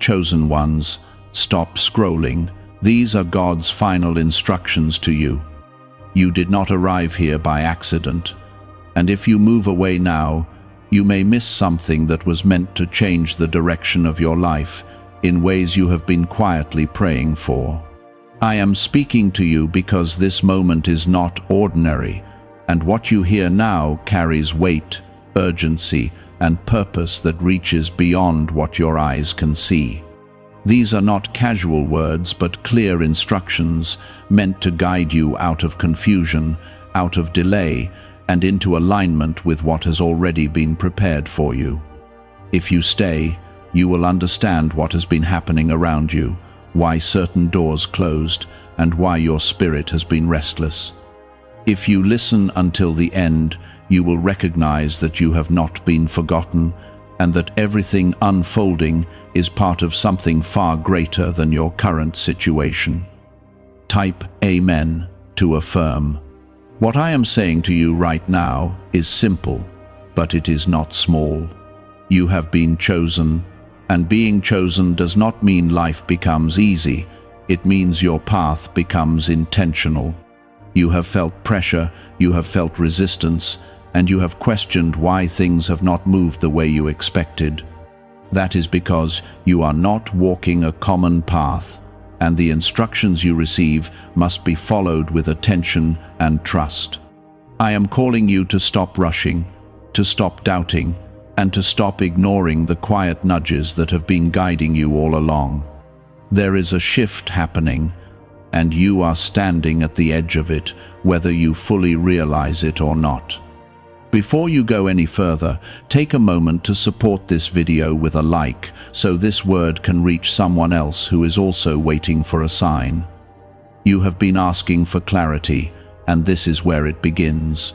Chosen ones, stop scrolling. These are God's final instructions to you. You did not arrive here by accident, and if you move away now, you may miss something that was meant to change the direction of your life in ways you have been quietly praying for. I am speaking to you because this moment is not ordinary, and what you hear now carries weight, urgency, and purpose that reaches beyond what your eyes can see. These are not casual words, but clear instructions meant to guide you out of confusion, out of delay, and into alignment with what has already been prepared for you. If you stay, you will understand what has been happening around you, why certain doors closed, and why your spirit has been restless. If you listen until the end, you will recognize that you have not been forgotten, and that everything unfolding is part of something far greater than your current situation. Type Amen to affirm. What I am saying to you right now is simple, but it is not small. You have been chosen, and being chosen does not mean life becomes easy. It means your path becomes intentional. You have felt pressure, you have felt resistance, and you have questioned why things have not moved the way you expected. That is because you are not walking a common path, and the instructions you receive must be followed with attention and trust. I am calling you to stop rushing, to stop doubting, and to stop ignoring the quiet nudges that have been guiding you all along. There is a shift happening, and you are standing at the edge of it, whether you fully realize it or not. Before you go any further, take a moment to support this video with a like, so this word can reach someone else who is also waiting for a sign. You have been asking for clarity, and this is where it begins.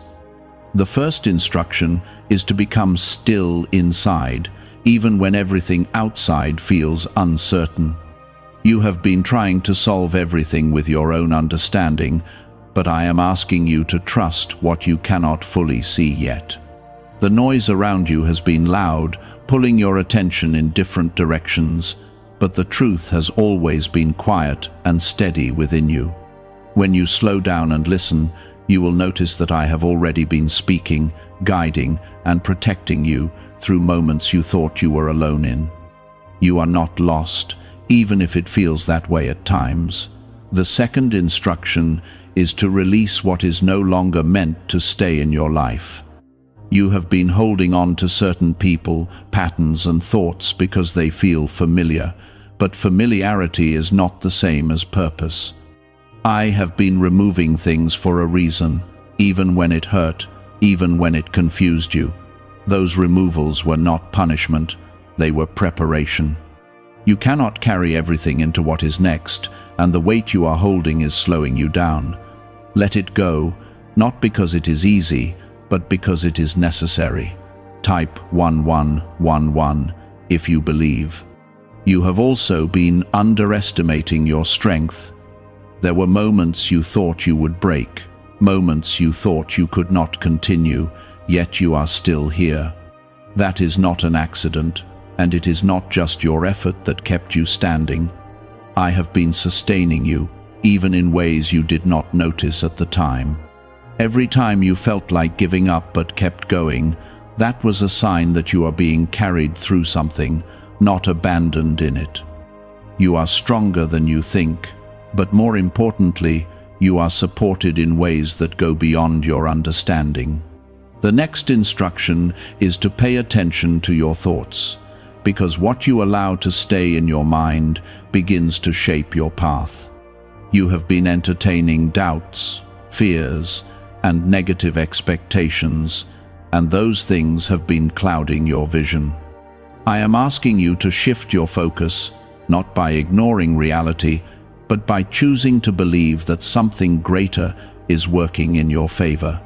The first instruction is to become still inside, even when everything outside feels uncertain. You have been trying to solve everything with your own understanding, but I am asking you to trust what you cannot fully see yet. The noise around you has been loud, pulling your attention in different directions, but the truth has always been quiet and steady within you. When you slow down and listen, you will notice that I have already been speaking, guiding, and protecting you through moments you thought you were alone in. You are not lost, even if it feels that way at times. The second instruction is to release what is no longer meant to stay in your life. You have been holding on to certain people, patterns, and thoughts because they feel familiar, but familiarity is not the same as purpose. I have been removing things for a reason, even when it hurt, even when it confused you. Those removals were not punishment, they were preparation. You cannot carry everything into what is next, and the weight you are holding is slowing you down. Let it go, not because it is easy, but because it is necessary. Type 1111 if you believe. You have also been underestimating your strength. There were moments you thought you would break, moments you thought you could not continue, yet you are still here. That is not an accident, and it is not just your effort that kept you standing. I have been sustaining you, even in ways you did not notice at the time. Every time you felt like giving up but kept going, that was a sign that you are being carried through something, not abandoned in it. You are stronger than you think, but more importantly, you are supported in ways that go beyond your understanding. The next instruction is to pay attention to your thoughts, because what you allow to stay in your mind begins to shape your path. You have been entertaining doubts, fears, and negative expectations, and those things have been clouding your vision. I am asking you to shift your focus, not by ignoring reality, but by choosing to believe that something greater is working in your favor.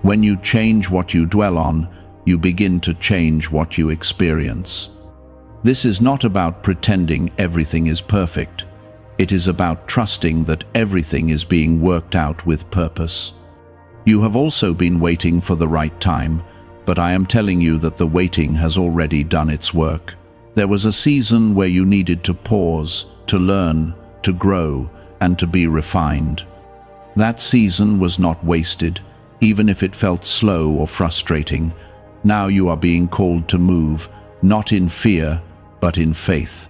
When you change what you dwell on, you begin to change what you experience. This is not about pretending everything is perfect. It is about trusting that everything is being worked out with purpose. You have also been waiting for the right time, but I am telling you that the waiting has already done its work. There was a season where you needed to pause, to learn, to grow, and to be refined. That season was not wasted, even if it felt slow or frustrating. Now you are being called to move, not in fear, but in faith.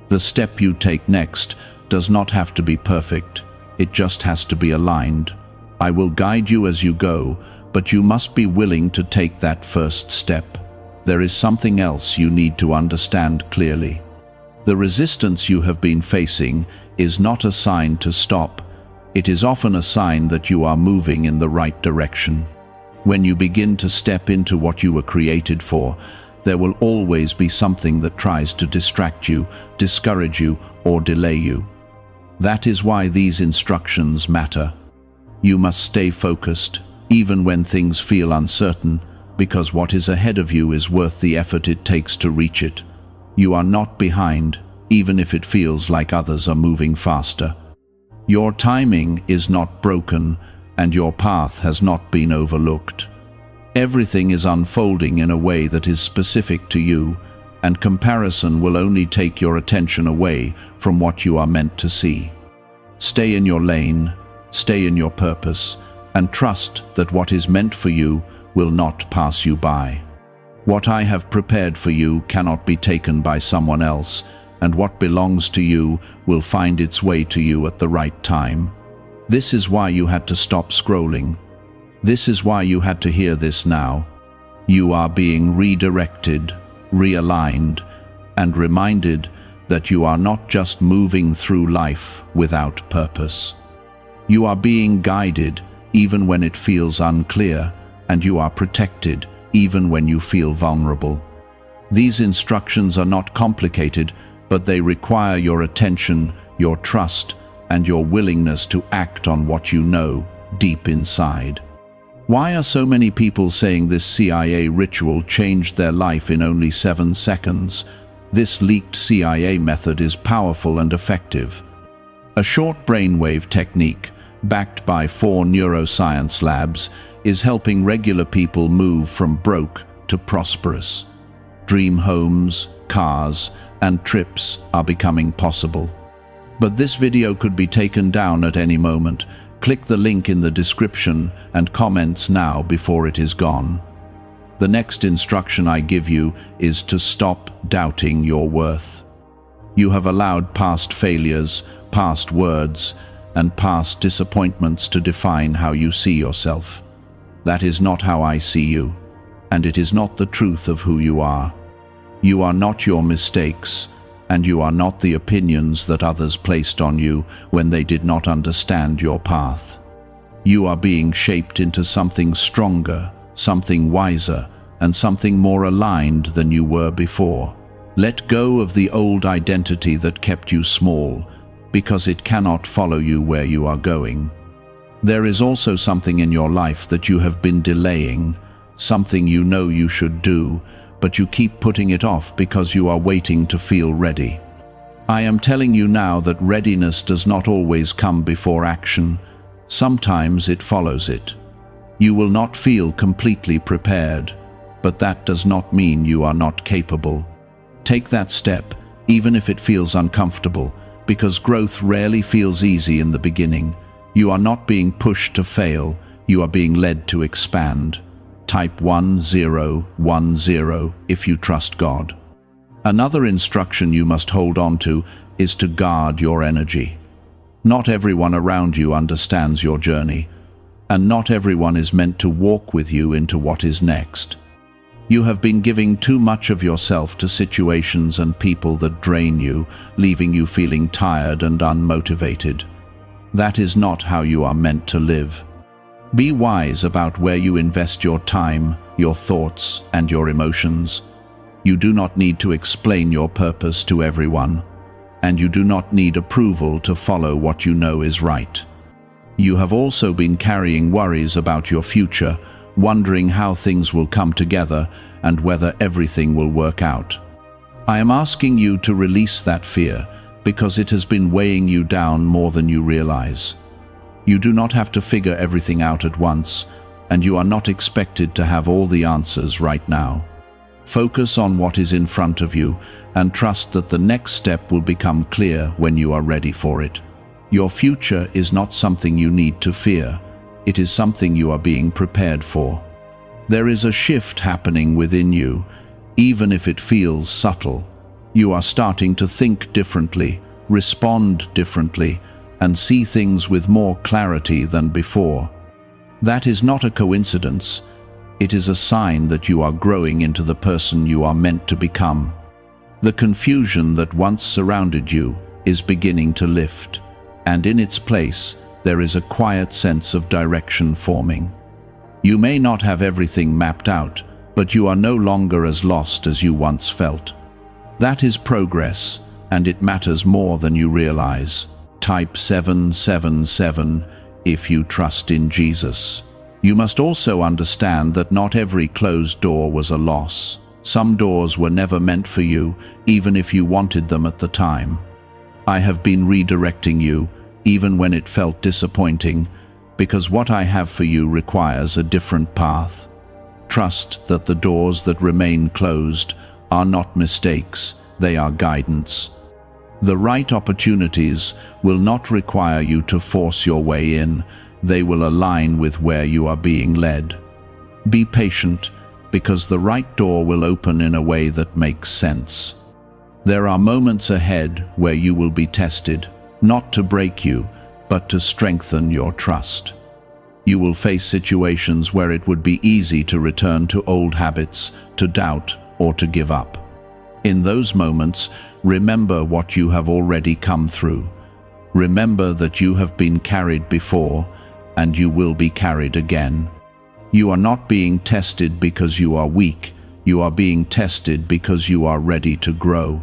The step you take next does not have to be perfect. It just has to be aligned. I will guide you as you go, but you must be willing to take that first step. There is something else you need to understand clearly. The resistance you have been facing is not a sign to stop. It is often a sign that you are moving in the right direction. When you begin to step into what you were created for, there will always be something that tries to distract you, discourage you, or delay you. That is why these instructions matter. You must stay focused, even when things feel uncertain, because what is ahead of you is worth the effort it takes to reach it. You are not behind, even if it feels like others are moving faster. Your timing is not broken, and your path has not been overlooked. Everything is unfolding in a way that is specific to you, and comparison will only take your attention away from what you are meant to see. Stay in your lane, stay in your purpose, and trust that what is meant for you will not pass you by. What I have prepared for you cannot be taken by someone else, and what belongs to you will find its way to you at the right time. This is why you had to stop scrolling. This is why you had to hear this now. You are being redirected, realigned, and reminded that you are not just moving through life without purpose. You are being guided even when it feels unclear, and you are protected even when you feel vulnerable. These instructions are not complicated, but they require your attention, your trust, and your willingness to act on what you know deep inside. Why are so many people saying this CIA ritual changed their life in only 7 seconds? This leaked CIA method is powerful and effective. A short brainwave technique, backed by 4 neuroscience labs, is helping regular people move from broke to prosperous. Dream homes, cars, and trips are becoming possible. But this video could be taken down at any moment. Click the link in the description and comments now before it is gone. The next instruction I give you is to stop doubting your worth. You have allowed past failures, past words, and past disappointments to define how you see yourself. That is not how I see you, and it is not the truth of who you are. You are not your mistakes, and you are not the opinions that others placed on you when they did not understand your path. You are being shaped into something stronger, something wiser, and something more aligned than you were before. Let go of the old identity that kept you small, because it cannot follow you where you are going. There is also something in your life that you have been delaying, something you know you should do, but you keep putting it off because you are waiting to feel ready. I am telling you now that readiness does not always come before action. Sometimes it follows it. You will not feel completely prepared, but that does not mean you are not capable. Take that step, even if it feels uncomfortable, because growth rarely feels easy in the beginning. You are not being pushed to fail, you are being led to expand. Type 1010 if you trust God. Another instruction you must hold on to is to guard your energy. Not everyone around you understands your journey, and not everyone is meant to walk with you into what is next. You have been giving too much of yourself to situations and people that drain you, leaving you feeling tired and unmotivated. That is not how you are meant to live. Be wise about where you invest your time, your thoughts, and your emotions. You do not need to explain your purpose to everyone, and you do not need approval to follow what you know is right. You have also been carrying worries about your future, wondering how things will come together and whether everything will work out. I am asking you to release that fear because it has been weighing you down more than you realize. You do not have to figure everything out at once, and you are not expected to have all the answers right now. Focus on what is in front of you and trust that the next step will become clear when you are ready for it. Your future is not something you need to fear. It is something you are being prepared for. There is a shift happening within you, even if it feels subtle. You are starting to think differently, respond differently, and see things with more clarity than before. That is not a coincidence. It is a sign that you are growing into the person you are meant to become. The confusion that once surrounded you is beginning to lift, and in its place, there is a quiet sense of direction forming. You may not have everything mapped out, but you are no longer as lost as you once felt. That is progress, and it matters more than you realize. Type 777 if you trust in Jesus. You must also understand that not every closed door was a loss. Some doors were never meant for you, even if you wanted them at the time. I have been redirecting you, even when it felt disappointing, because what I have for you requires a different path. Trust that the doors that remain closed are not mistakes, they are guidance. The right opportunities will not require you to force your way in, they will align with where you are being led. Be patient, because the right door will open in a way that makes sense. There are moments ahead where you will be tested, not to break you, but to strengthen your trust. You will face situations where it would be easy to return to old habits, to doubt, or to give up. In those moments, remember what you have already come through. Remember that you have been carried before, and you will be carried again. You are not being tested because you are weak. You are being tested because you are ready to grow.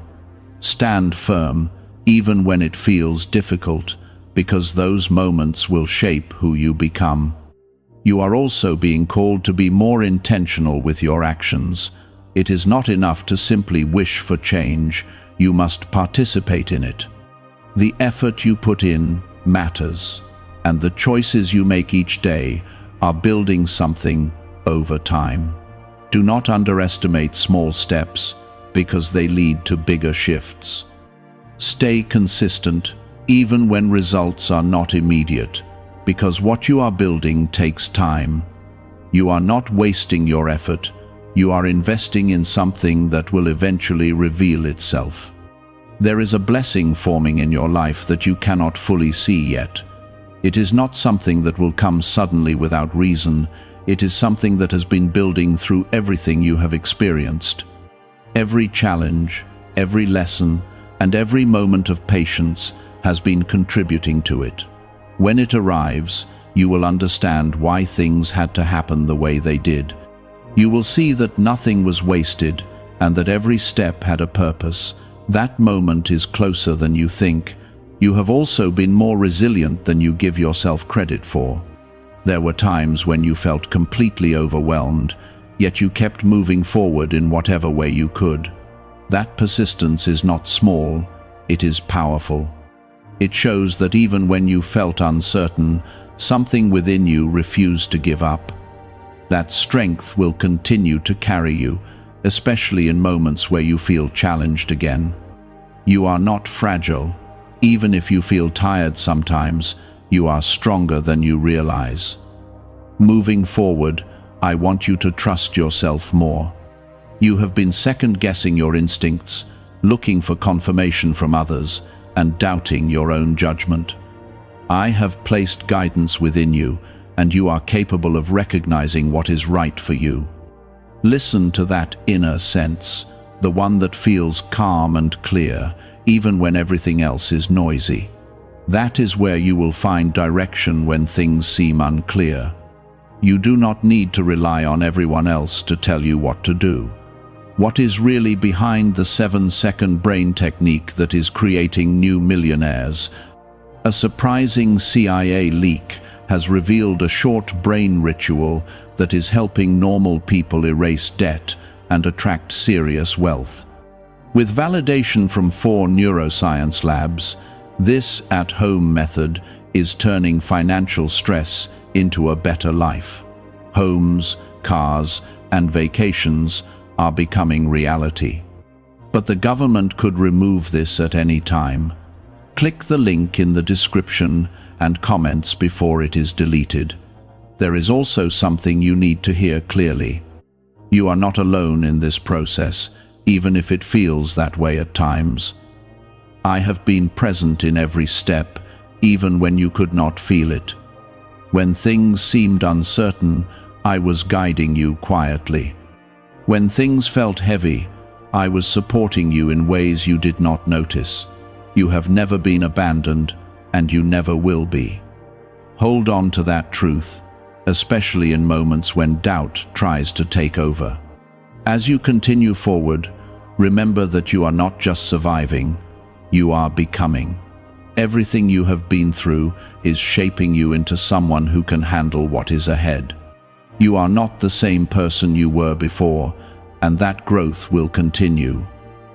Stand firm, even when it feels difficult, because those moments will shape who you become. You are also being called to be more intentional with your actions. It is not enough to simply wish for change. You must participate in it. The effort you put in matters, and the choices you make each day are building something over time. Do not underestimate small steps, because they lead to bigger shifts. Stay consistent, even when results are not immediate, because what you are building takes time. You are not wasting your effort. You are investing in something that will eventually reveal itself. There is a blessing forming in your life that you cannot fully see yet. It is not something that will come suddenly without reason. It is something that has been building through everything you have experienced. Every challenge, every lesson, and every moment of patience has been contributing to it. When it arrives, you will understand why things had to happen the way they did. You will see that nothing was wasted and that every step had a purpose. That moment is closer than you think. You have also been more resilient than you give yourself credit for. There were times when you felt completely overwhelmed, yet you kept moving forward in whatever way you could. That persistence is not small, it is powerful. It shows that even when you felt uncertain, something within you refused to give up. That strength will continue to carry you, especially in moments where you feel challenged again. You are not fragile. Even if you feel tired sometimes, you are stronger than you realize. Moving forward, I want you to trust yourself more. You have been second-guessing your instincts, looking for confirmation from others, and doubting your own judgment. I have placed guidance within you, and you are capable of recognizing what is right for you. Listen to that inner sense, the one that feels calm and clear, even when everything else is noisy. That is where you will find direction when things seem unclear. You do not need to rely on everyone else to tell you what to do. What is really behind the 7-second brain technique that is creating new millionaires? A surprising CIA leak has revealed a short brain ritual that is helping normal people erase debt and attract serious wealth. With validation from 4 neuroscience labs, this at-home method is turning financial stress into a better life. Homes, cars, and vacations are becoming reality. But the government could remove this at any time. Click the link in the description and comments before it is deleted. There is also something you need to hear clearly. You are not alone in this process, even if it feels that way at times. I have been present in every step, even when you could not feel it. When things seemed uncertain, I was guiding you quietly. When things felt heavy, I was supporting you in ways you did not notice. You have never been abandoned, and you never will be. Hold on to that truth, especially in moments when doubt tries to take over. As you continue forward, remember that you are not just surviving, you are becoming. Everything you have been through is shaping you into someone who can handle what is ahead. You are not the same person you were before, and that growth will continue.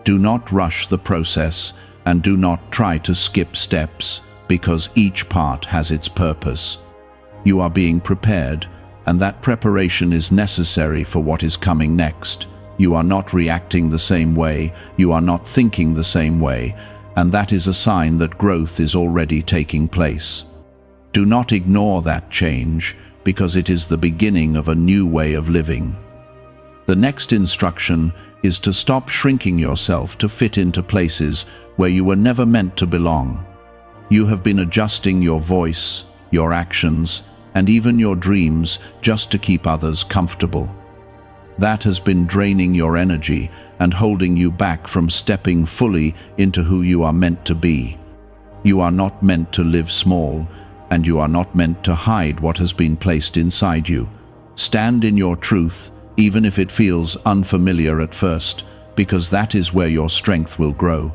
Do not rush the process, and do not try to skip steps, because each part has its purpose. You are being prepared, and that preparation is necessary for what is coming next. You are not reacting the same way, you are not thinking the same way, and that is a sign that growth is already taking place. Do not ignore that change, because it is the beginning of a new way of living. The next instruction is to stop shrinking yourself to fit into places where you were never meant to belong. You have been adjusting your voice, your actions, and even your dreams just to keep others comfortable. That has been draining your energy and holding you back from stepping fully into who you are meant to be. You are not meant to live small, and you are not meant to hide what has been placed inside you. Stand in your truth, even if it feels unfamiliar at first, because that is where your strength will grow.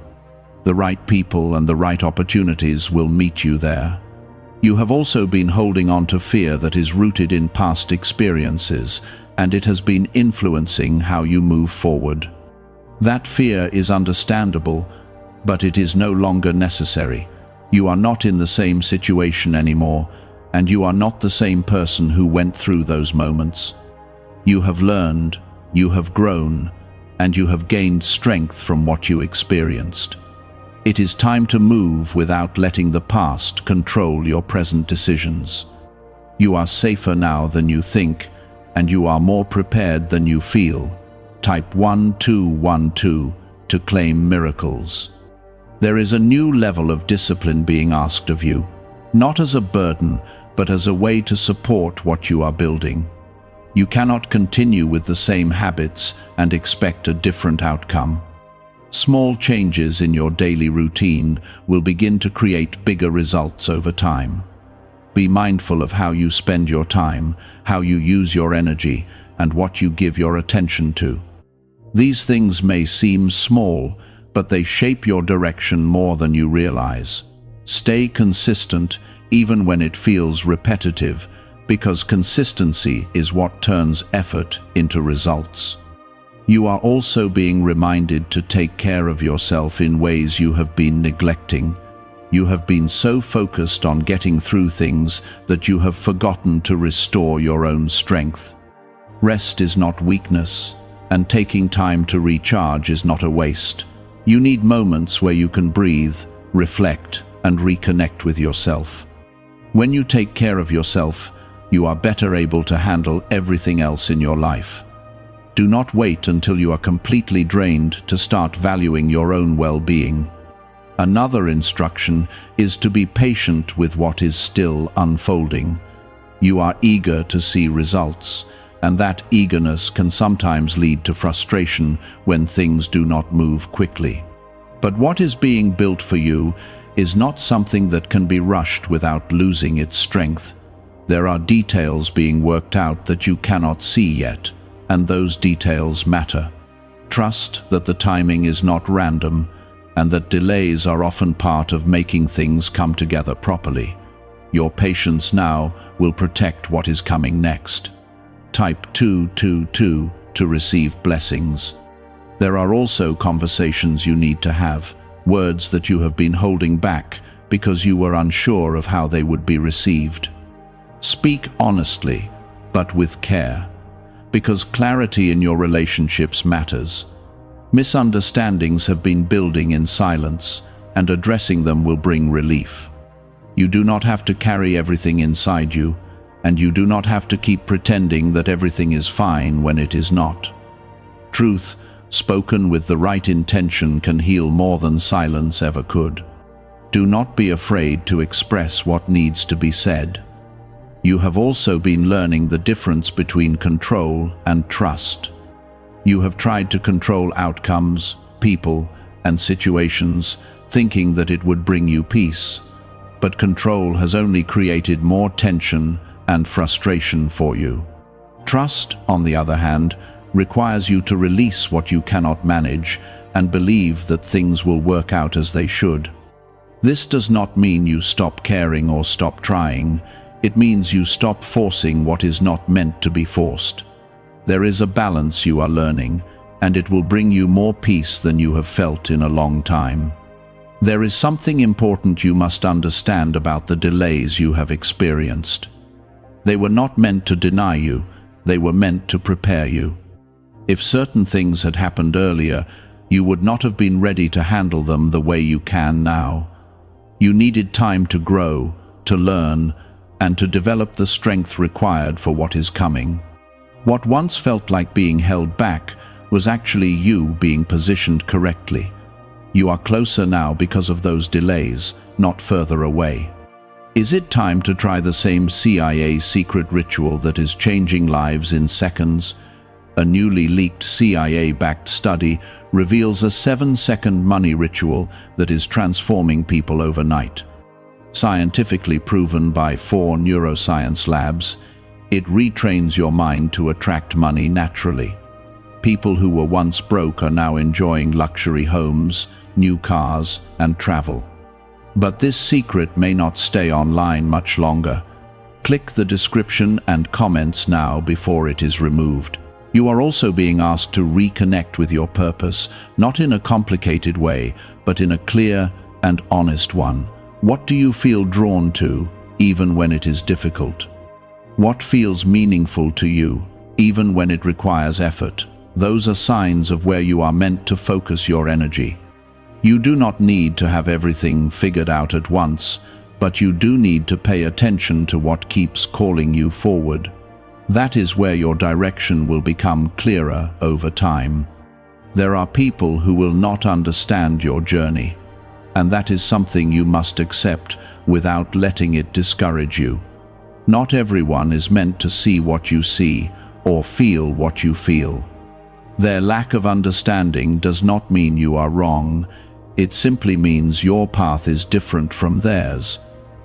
The right people and the right opportunities will meet you there. You have also been holding on to fear that is rooted in past experiences, and it has been influencing how you move forward. That fear is understandable, but it is no longer necessary. You are not in the same situation anymore, and you are not the same person who went through those moments. You have learned, you have grown, and you have gained strength from what you experienced. It is time to move without letting the past control your present decisions. You are safer now than you think, and you are more prepared than you feel. Type 1212 to claim miracles. There is a new level of discipline being asked of you, not as a burden, but as a way to support what you are building. You cannot continue with the same habits and expect a different outcome. Small changes in your daily routine will begin to create bigger results over time. Be mindful of how you spend your time, how you use your energy, and what you give your attention to. These things may seem small, but they shape your direction more than you realize. Stay consistent even when it feels repetitive, because consistency is what turns effort into results. You are also being reminded to take care of yourself in ways you have been neglecting. You have been so focused on getting through things that you have forgotten to restore your own strength. Rest is not weakness, and taking time to recharge is not a waste. You need moments where you can breathe, reflect, and reconnect with yourself. When you take care of yourself, you are better able to handle everything else in your life. Do not wait until you are completely drained to start valuing your own well-being. Another instruction is to be patient with what is still unfolding. You are eager to see results, and that eagerness can sometimes lead to frustration when things do not move quickly. But what is being built for you is not something that can be rushed without losing its strength. There are details being worked out that you cannot see yet, and those details matter. Trust that the timing is not random, and that delays are often part of making things come together properly. Your patience now will protect what is coming next. Type 222 to receive blessings. There are also conversations you need to have, words that you have been holding back because you were unsure of how they would be received. Speak honestly, but with care. Because clarity in your relationships matters. Misunderstandings have been building in silence, and addressing them will bring relief. You do not have to carry everything inside you, and you do not have to keep pretending that everything is fine when it is not. Truth, spoken with the right intention, can heal more than silence ever could. Do not be afraid to express what needs to be said. You have also been learning the difference between control and trust. You have tried to control outcomes, people, and situations, thinking that it would bring you peace. But control has only created more tension and frustration for you. Trust, on the other hand, requires you to release what you cannot manage and believe that things will work out as they should. This does not mean you stop caring or stop trying. It means you stop forcing what is not meant to be forced. There is a balance you are learning, and it will bring you more peace than you have felt in a long time. There is something important you must understand about the delays you have experienced. They were not meant to deny you, they were meant to prepare you. If certain things had happened earlier, you would not have been ready to handle them the way you can now. You needed time to grow, to learn, and to develop the strength required for what is coming. What once felt like being held back was actually you being positioned correctly. You are closer now because of those delays, not further away. Is it time to try the same CIA secret ritual that is changing lives in seconds? A newly leaked CIA-backed study reveals a 7-second money ritual that is transforming people overnight. Scientifically proven by 4 neuroscience labs, it retrains your mind to attract money naturally. People who were once broke are now enjoying luxury homes, new cars, and travel. But this secret may not stay online much longer. Click the description and comments now before it is removed. You are also being asked to reconnect with your purpose, not in a complicated way, but in a clear and honest one. What do you feel drawn to, even when it is difficult? What feels meaningful to you, even when it requires effort? Those are signs of where you are meant to focus your energy. You do not need to have everything figured out at once, but you do need to pay attention to what keeps calling you forward. That is where your direction will become clearer over time. There are people who will not understand your journey, and that is something you must accept without letting it discourage you. Not everyone is meant to see what you see or feel what you feel. Their lack of understanding does not mean you are wrong. It simply means your path is different from theirs.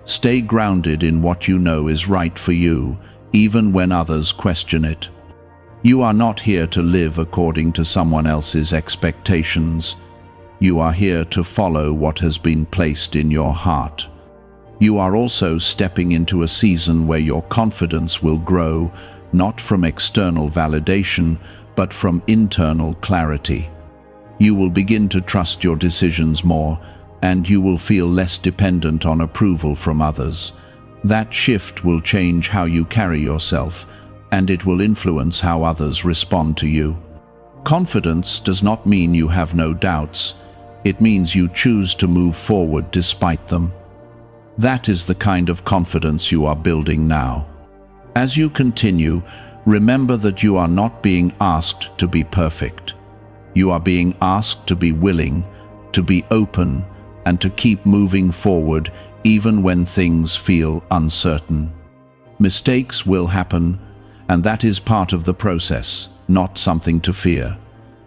Stay grounded in what you know is right for you, even when others question it. You are not here to live according to someone else's expectations. You are here to follow what has been placed in your heart. You are also stepping into a season where your confidence will grow, not from external validation, but from internal clarity. You will begin to trust your decisions more, and you will feel less dependent on approval from others. That shift will change how you carry yourself, and it will influence how others respond to you. Confidence does not mean you have no doubts. It means you choose to move forward despite them. That is the kind of confidence you are building now. As you continue, remember that you are not being asked to be perfect. You are being asked to be willing, to be open, and to keep moving forward even when things feel uncertain. Mistakes will happen, and that is part of the process, not something to fear.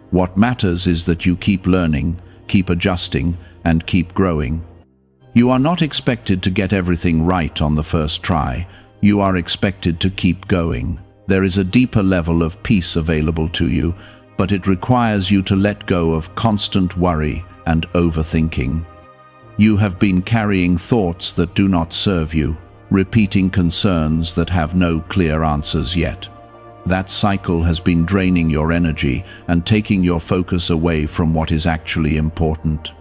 What matters is that you keep learning, keep adjusting, and keep growing. You are not expected to get everything right on the first try. You are expected to keep going. There is a deeper level of peace available to you, but it requires you to let go of constant worry and overthinking. You have been carrying thoughts that do not serve you, repeating concerns that have no clear answers yet. That cycle has been draining your energy and taking your focus away from what is actually important.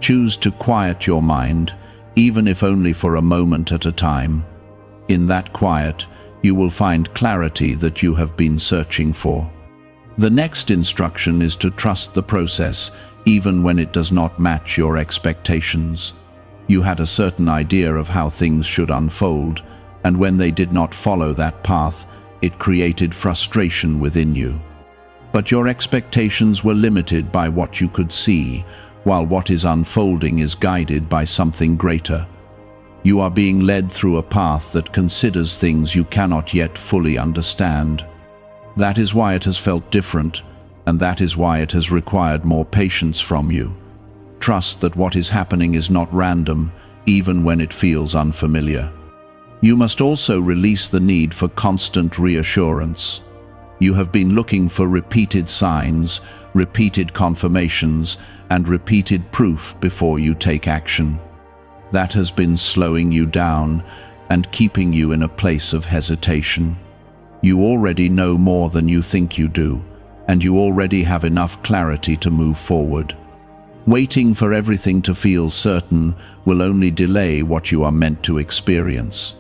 Choose to quiet your mind, even if only for a moment at a time. In that quiet, you will find clarity that you have been searching for. The next instruction is to trust the process, even when it does not match your expectations. You had a certain idea of how things should unfold, and when they did not follow that path, it created frustration within you. But your expectations were limited by what you could see, while what is unfolding is guided by something greater. You are being led through a path that considers things you cannot yet fully understand. That is why it has felt different, and that is why it has required more patience from you. Trust that what is happening is not random, even when it feels unfamiliar. You must also release the need for constant reassurance. You have been looking for repeated signs, repeated confirmations, and repeated proof before you take action. That has been slowing you down and keeping you in a place of hesitation. You already know more than you think you do, and you already have enough clarity to move forward. Waiting for everything to feel certain will only delay what you are meant to experience.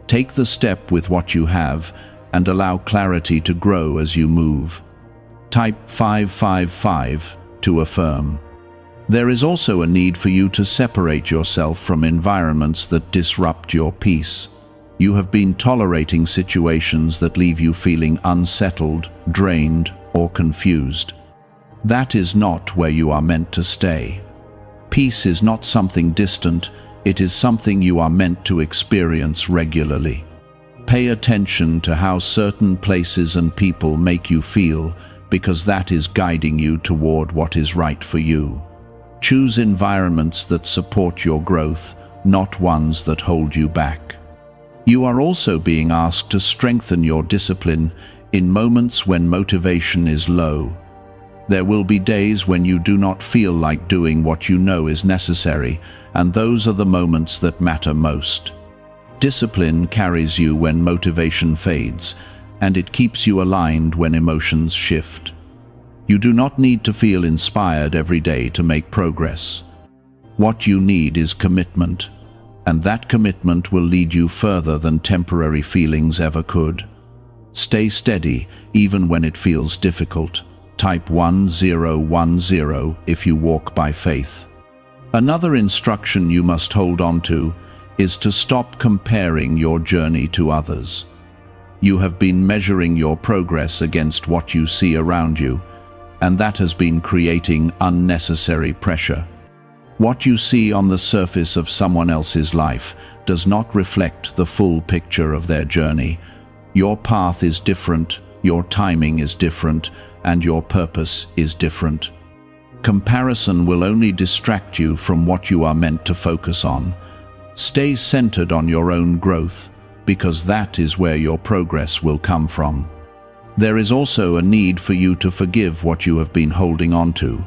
Take the step with what you have and allow clarity to grow as you move. Type 555 to affirm. There is also a need for you to separate yourself from environments that disrupt your peace. You have been tolerating situations that leave you feeling unsettled, drained, or confused. That is not where you are meant to stay. Peace is not something distant, it is something you are meant to experience regularly. Pay attention to how certain places and people make you feel, because that is guiding you toward what is right for you. Choose environments that support your growth, not ones that hold you back. You are also being asked to strengthen your discipline in moments when motivation is low. There will be days when you do not feel like doing what you know is necessary, and those are the moments that matter most. Discipline carries you when motivation fades, and it keeps you aligned when emotions shift. You do not need to feel inspired every day to make progress. What you need is commitment, and that commitment will lead you further than temporary feelings ever could. Stay steady, even when it feels difficult. Type 1010 if you walk by faith. Another instruction you must hold on to is to stop comparing your journey to others. You have been measuring your progress against what you see around you, and that has been creating unnecessary pressure. What you see on the surface of someone else's life does not reflect the full picture of their journey. Your path is different, your timing is different, and your purpose is different. Comparison will only distract you from what you are meant to focus on. Stay centered on your own growth, because that is where your progress will come from. There is also a need for you to forgive what you have been holding on to.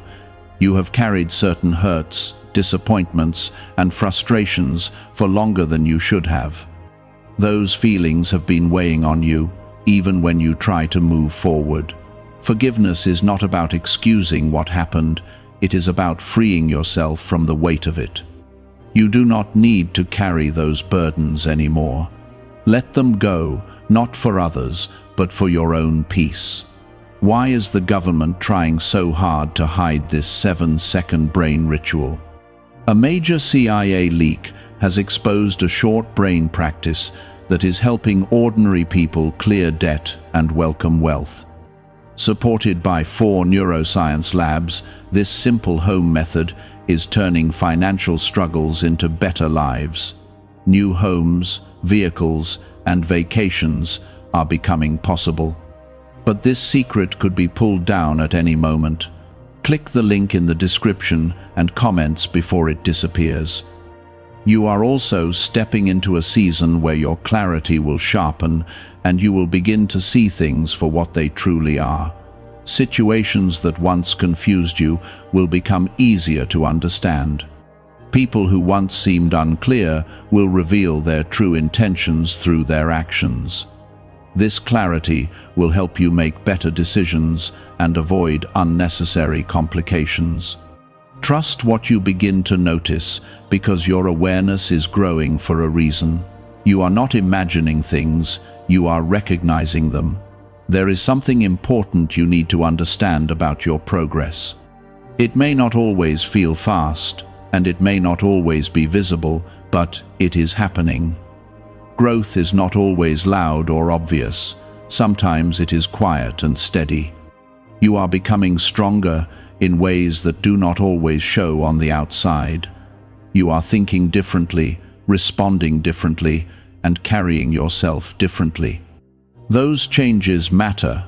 You have carried certain hurts, disappointments, and frustrations for longer than you should have. Those feelings have been weighing on you, even when you try to move forward. Forgiveness is not about excusing what happened, it is about freeing yourself from the weight of it. You do not need to carry those burdens anymore. Let them go, not for others, but for your own peace. Why is the government trying so hard to hide this 7-second brain ritual? A major CIA leak has exposed a short brain practice that is helping ordinary people clear debt and welcome wealth. Supported by 4 neuroscience labs, this simple home method is turning financial struggles into better lives. New homes, vehicles, and vacations are becoming possible. But this secret could be pulled down at any moment. Click the link in the description and comments before it disappears. You are also stepping into a season where your clarity will sharpen and you will begin to see things for what they truly are. Situations that once confused you will become easier to understand. People who once seemed unclear will reveal their true intentions through their actions. This clarity will help you make better decisions and avoid unnecessary complications. Trust what you begin to notice, because your awareness is growing for a reason. You are not imagining things, you are recognizing them. There is something important you need to understand about your progress. It may not always feel fast, and it may not always be visible, but it is happening. Growth is not always loud or obvious. Sometimes it is quiet and steady. You are becoming stronger in ways that do not always show on the outside. You are thinking differently, responding differently, and carrying yourself differently. Those changes matter,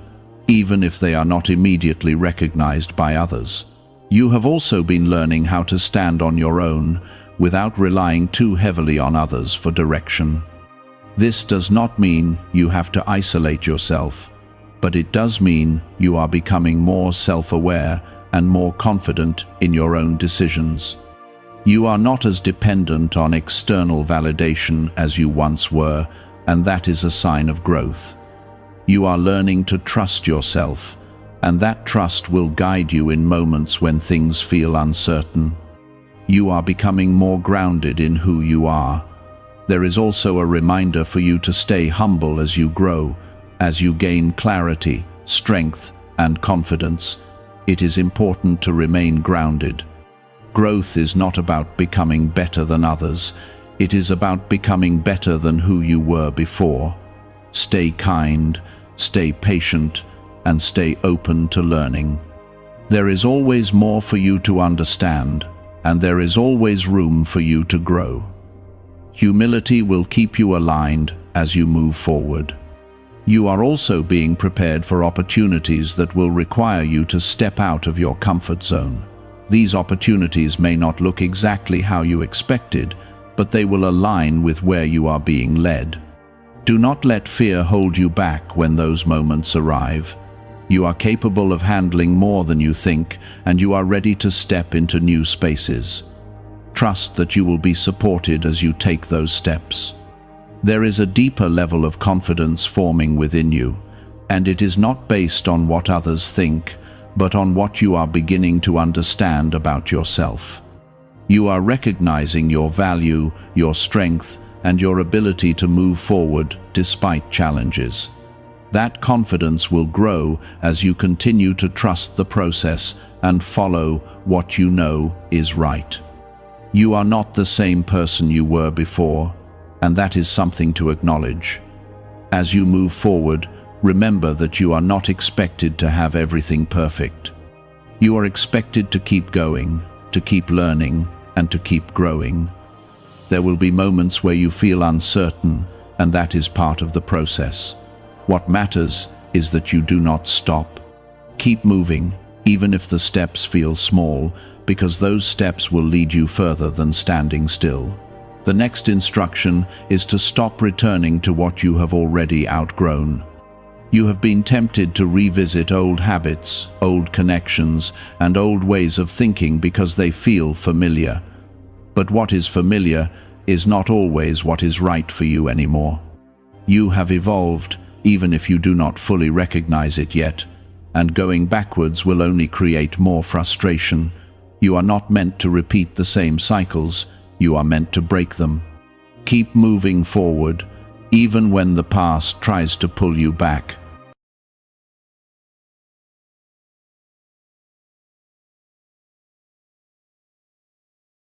even if they are not immediately recognized by others. You have also been learning how to stand on your own without relying too heavily on others for direction. This does not mean you have to isolate yourself, but it does mean you are becoming more self-aware and more confident in your own decisions. You are not as dependent on external validation as you once were, and that is a sign of growth. You are learning to trust yourself, and that trust will guide you in moments when things feel uncertain. You are becoming more grounded in who you are. There is also a reminder for you to stay humble as you grow, as you gain clarity, strength, and confidence. It is important to remain grounded. Growth is not about becoming better than others. It is about becoming better than who you were before. Stay kind, stay patient, and stay open to learning. There is always more for you to understand, and there is always room for you to grow. Humility will keep you aligned as you move forward. You are also being prepared for opportunities that will require you to step out of your comfort zone. These opportunities may not look exactly how you expected, but they will align with where you are being led. Do not let fear hold you back when those moments arrive. You are capable of handling more than you think, and you are ready to step into new spaces. Trust that you will be supported as you take those steps. There is a deeper level of confidence forming within you, and it is not based on what others think, but on what you are beginning to understand about yourself. You are recognizing your value, your strength, and your ability to move forward despite challenges. That confidence will grow as you continue to trust the process and follow what you know is right. You are not the same person you were before, and that is something to acknowledge. As you move forward, remember that you are not expected to have everything perfect. You are expected to keep going, to keep learning, and to keep growing. There will be moments where you feel uncertain, and that is part of the process. What matters is that you do not stop. Keep moving, even if the steps feel small, because those steps will lead you further than standing still. The next instruction is to stop returning to what you have already outgrown. You have been tempted to revisit old habits, old connections, and old ways of thinking because they feel familiar. But what is familiar is not always what is right for you anymore. You have evolved, even if you do not fully recognize it yet, and going backwards will only create more frustration. You are not meant to repeat the same cycles, you are meant to break them. Keep moving forward, even when the past tries to pull you back.